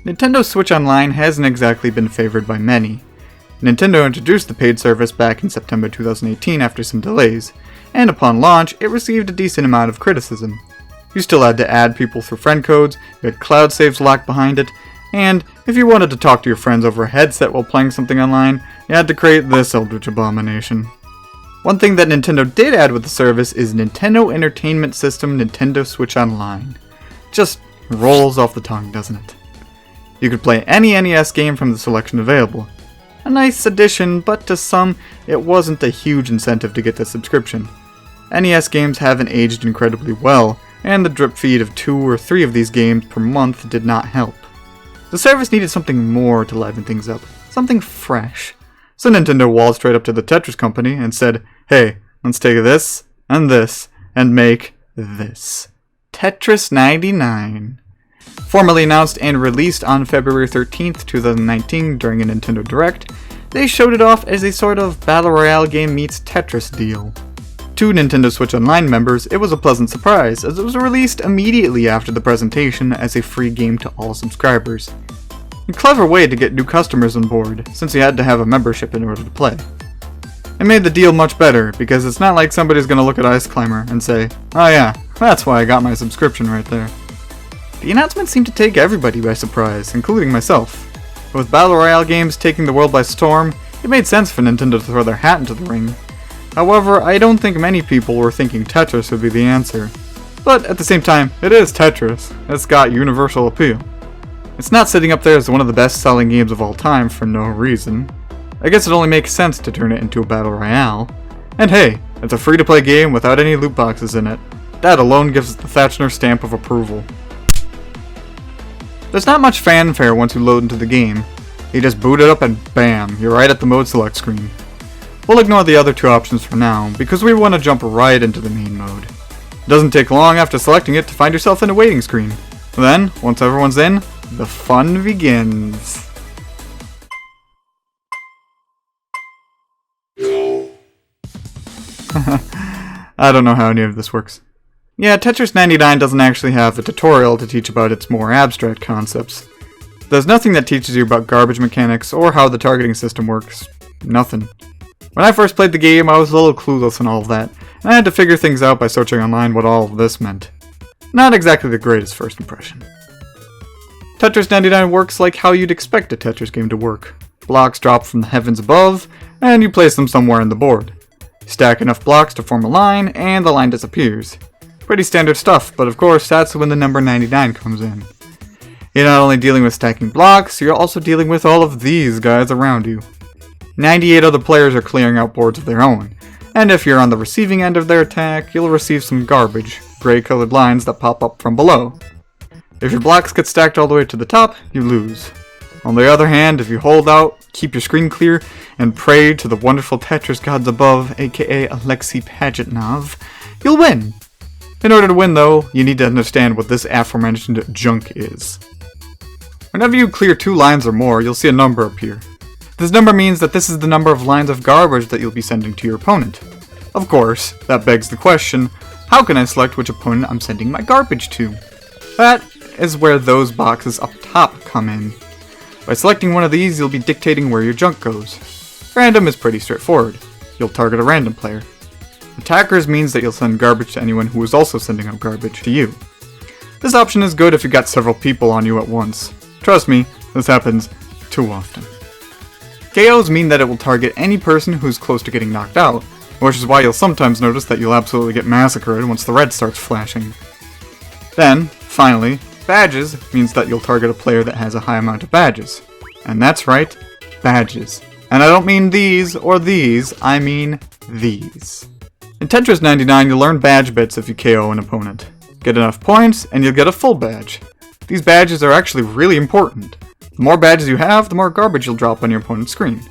Nintendo Switch Online hasn't exactly been favored by many. Nintendo introduced the paid service back in September 2018 after some delays, and upon launch, it received a decent amount of criticism. You still had to add people through friend codes, you had cloud saves locked behind it, and if you wanted to talk to your friends over a headset while playing something online, you had to create this eldritch abomination. One thing that Nintendo did add with the service is Nintendo Entertainment System Nintendo Switch Online. Just rolls off the tongue, doesn't it? You could play any NES game from the selection available. A nice addition, but to some, it wasn't a huge incentive to get the subscription. NES games haven't aged incredibly well, and the drip feed of 2 or 3 of these games per month did not help. The service needed something more to liven things up, something fresh. So Nintendo waltzed right up to the Tetris company and said, "Hey, let's take this, and make this. Tetris 99. Formally announced and released on February 13th, 2019 during a Nintendo Direct, they showed it off as a sort of Battle Royale game meets Tetris deal. To Nintendo Switch Online members, it was a pleasant surprise, as it was released immediately after the presentation as a free game to all subscribers. A clever way to get new customers on board, since you had to have a membership in order to play. It made the deal much better, because it's not like somebody's gonna look at Ice Climber and say, "Oh yeah, that's why I got my subscription right there." The announcement seemed to take everybody by surprise, including myself. But with Battle Royale games taking the world by storm, it made sense for Nintendo to throw their hat into the ring. However, I don't think many people were thinking Tetris would be the answer. But at the same time, it is Tetris. It's got universal appeal. It's not sitting up there as one of the best-selling games of all time for no reason. I guess it only makes sense to turn it into a Battle Royale. And hey, it's a free-to-play game without any loot boxes in it. That alone gives it the Thatchner stamp of approval. There's not much fanfare once you load into the game. You just boot it up and bam, you're right at the mode select screen. We'll ignore the other 2 options for now, because we want to jump right into the main mode. It doesn't take long after selecting it to find yourself in a waiting screen. Then, once everyone's in, the fun begins. I don't know how any of this works. Yeah, Tetris 99 doesn't actually have a tutorial to teach about its more abstract concepts. There's nothing that teaches you about garbage mechanics or how the targeting system works. Nothing. When I first played the game, I was a little clueless on all of that, and I had to figure things out by searching online what all of this meant. Not exactly the greatest first impression. Tetris 99 works like how you'd expect a Tetris game to work. Blocks drop from the heavens above, and you place them somewhere on the board. Stack enough blocks to form a line, and the line disappears. Pretty standard stuff, but of course that's when the number 99 comes in. You're not only dealing with stacking blocks, you're also dealing with all of these guys around you. 98 other players are clearing out boards of their own, and if you're on the receiving end of their attack, you'll receive some garbage, gray colored lines that pop up from below. If your blocks get stacked all the way to the top, you lose. On the other hand, if you hold out, keep your screen clear, and pray to the wonderful Tetris gods above, aka Alexei Pajitnov, you'll win. In order to win though, you need to understand what this aforementioned junk is. Whenever you clear 2 lines or more, you'll see a number appear. This number means that this is the number of lines of garbage that you'll be sending to your opponent. Of course, that begs the question, how can I select which opponent I'm sending my garbage to? That is where those boxes up top come in. By selecting one of these, you'll be dictating where your junk goes. Random is pretty straightforward. You'll target a random player. Attackers means that you'll send garbage to anyone who is also sending out garbage to you. This option is good if you got several people on you at once. Trust me, this happens too often. KOs mean that it will target any person who's close to getting knocked out, which is why you'll sometimes notice that you'll absolutely get massacred once the red starts flashing. Then, finally, badges means that you'll target a player that has a high amount of badges. And that's right, badges. And I don't mean these or these, I mean these. In Tetris 99, you'll earn badge bits if you KO an opponent. Get enough points, and you'll get a full badge. These badges are actually really important. The more badges you have, the more garbage you'll drop on your opponent's screen.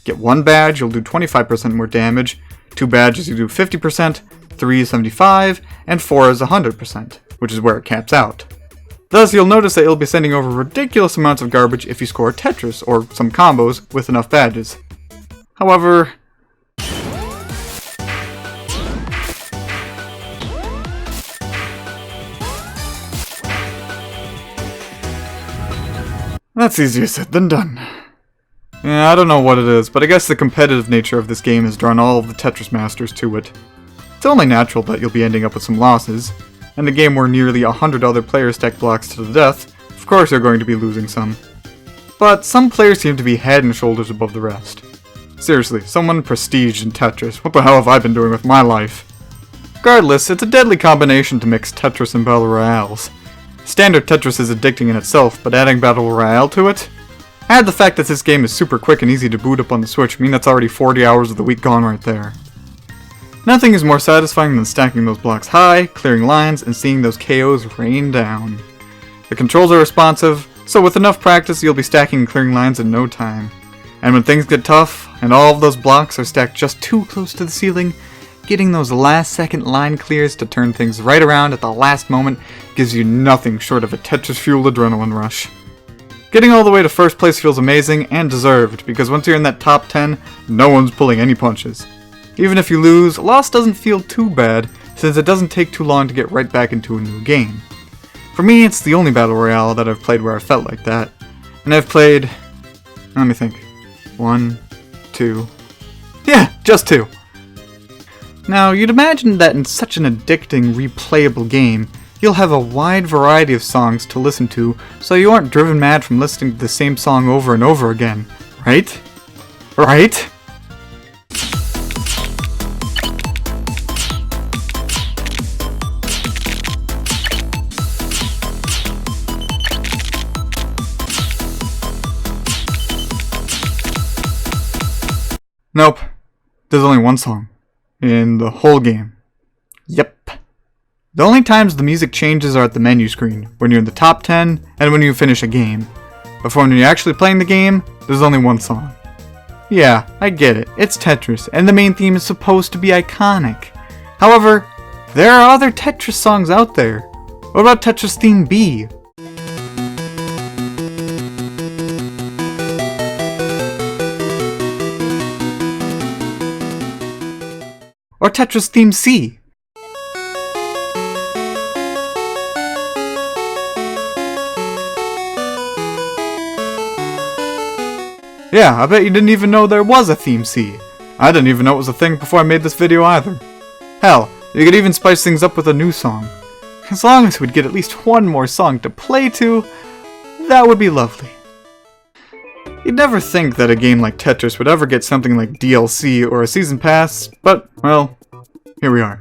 Get 1 badge, you'll do 25% more damage, 2 badges you do 50%, 3 is 75%, and 4 is 100%, which is where it caps out. Thus, you'll notice that you'll be sending over ridiculous amounts of garbage if you score Tetris, or some combos, with enough badges. However, That's easier said than done. Yeah, I don't know what it is, but I guess the competitive nature of this game has drawn all of the Tetris masters to it. It's only natural that you'll be ending up with some losses, and a game where nearly 100 other players stack blocks to the death, of course you're going to be losing some. But some players seem to be head and shoulders above the rest. Seriously, someone prestige in Tetris, what the hell have I been doing with my life? Regardless, it's a deadly combination to mix Tetris and Battle Royales. Standard Tetris is addicting in itself, but adding Battle Royale to it? Add the fact that this game is super quick and easy to boot up on the Switch, mean that's already 40 hours of the week gone right there. Nothing is more satisfying than stacking those blocks high, clearing lines, and seeing those KOs rain down. The controls are responsive, so with enough practice you'll be stacking and clearing lines in no time. And when things get tough, and all of those blocks are stacked just too close to the ceiling, getting those last second line clears to turn things right around at the last moment gives you nothing short of a Tetris-fueled adrenaline rush. Getting all the way to first place feels amazing and deserved, because once you're in that top 10, no one's pulling any punches. Even if you lose, loss doesn't feel too bad, since it doesn't take too long to get right back into a new game. For me, it's the only Battle Royale that I've played where I felt like that. And I've played... let me think. 1, 2... yeah, just 2! Now, you'd imagine that in such an addicting, replayable game, you'll have a wide variety of songs to listen to, so you aren't driven mad from listening to the same song over and over again, right? Right? Nope. There's only one song. In the whole game. Yep. The only times the music changes are at the menu screen, when you're in the top 10, and when you finish a game. But for when you're actually playing the game, there's only one song. Yeah, I get it, it's Tetris, and the main theme is supposed to be iconic. However, there are other Tetris songs out there. What about Tetris Theme B? Or Tetris Theme C? Yeah, I bet you didn't even know there was a Theme C. I didn't even know it was a thing before I made this video either. Hell, you could even spice things up with a new song. As long as we'd get at least one more song to play to, that would be lovely. You'd never think that a game like Tetris would ever get something like DLC or a season pass, but, well, here we are.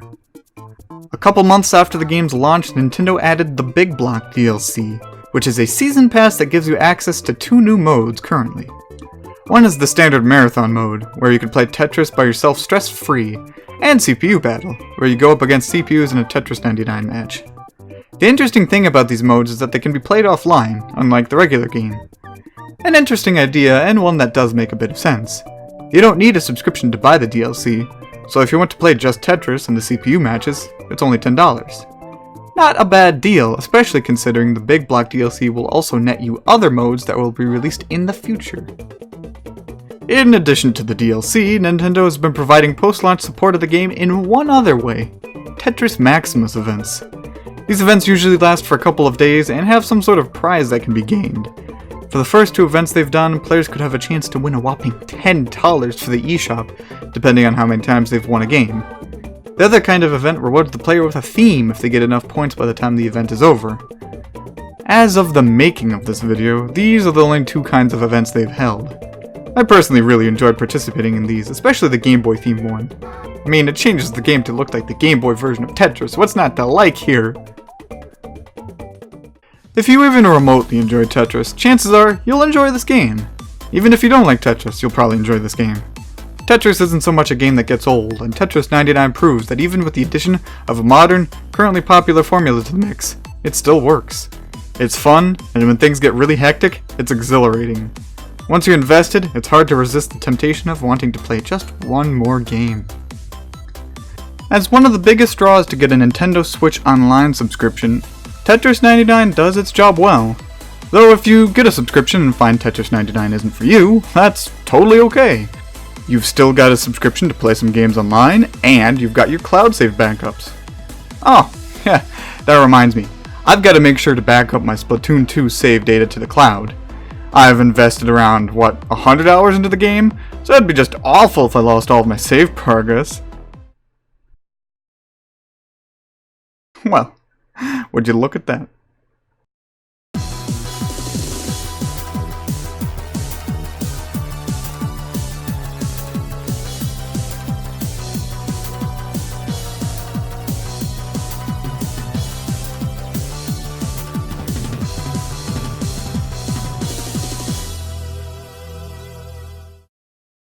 A couple months after the game's launch, Nintendo added the Big Block DLC, which is a season pass that gives you access to 2 new modes currently. One is the standard marathon mode, where you can play Tetris by yourself stress-free, and CPU Battle, where you go up against CPUs in a Tetris 99 match. The interesting thing about these modes is that they can be played offline, unlike the regular game. An interesting idea, and one that does make a bit of sense. You don't need a subscription to buy the DLC, so if you want to play just Tetris and the CPU matches, it's only $10. Not a bad deal, especially considering the Big Block DLC will also net you other modes that will be released in the future. In addition to the DLC, Nintendo has been providing post-launch support of the game in one other way: Tetris Maximus events. These events usually last for a couple of days and have some sort of prize that can be gained. For the first 2 events they've done, players could have a chance to win a whopping $10 for the eShop, depending on how many times they've won a game. The other kind of event rewards the player with a theme if they get enough points by the time the event is over. As of the making of this video, these are the only 2 kinds of events they've held. I personally really enjoyed participating in these, especially the Game Boy themed one. I mean, it changes the game to look like the Game Boy version of Tetris, what's not to like here? If you even remotely enjoy Tetris, chances are you'll enjoy this game. Even if you don't like Tetris, you'll probably enjoy this game. Tetris isn't so much a game that gets old, and Tetris 99 proves that even with the addition of a modern, currently popular formula to the mix, it still works. It's fun, and when things get really hectic, it's exhilarating. Once you're invested, it's hard to resist the temptation of wanting to play just one more game. As one of the biggest draws to get a Nintendo Switch Online subscription, Tetris 99 does its job well. Though if you get a subscription and find Tetris 99 isn't for you, that's totally okay. You've still got a subscription to play some games online, and you've got your cloud save backups. Oh, yeah, that reminds me. I've got to make sure to back up my Splatoon 2 save data to the cloud. I've invested around, what, 100 hours into the game? So it'd be just awful if I lost all of my save progress. Well, would you look at that?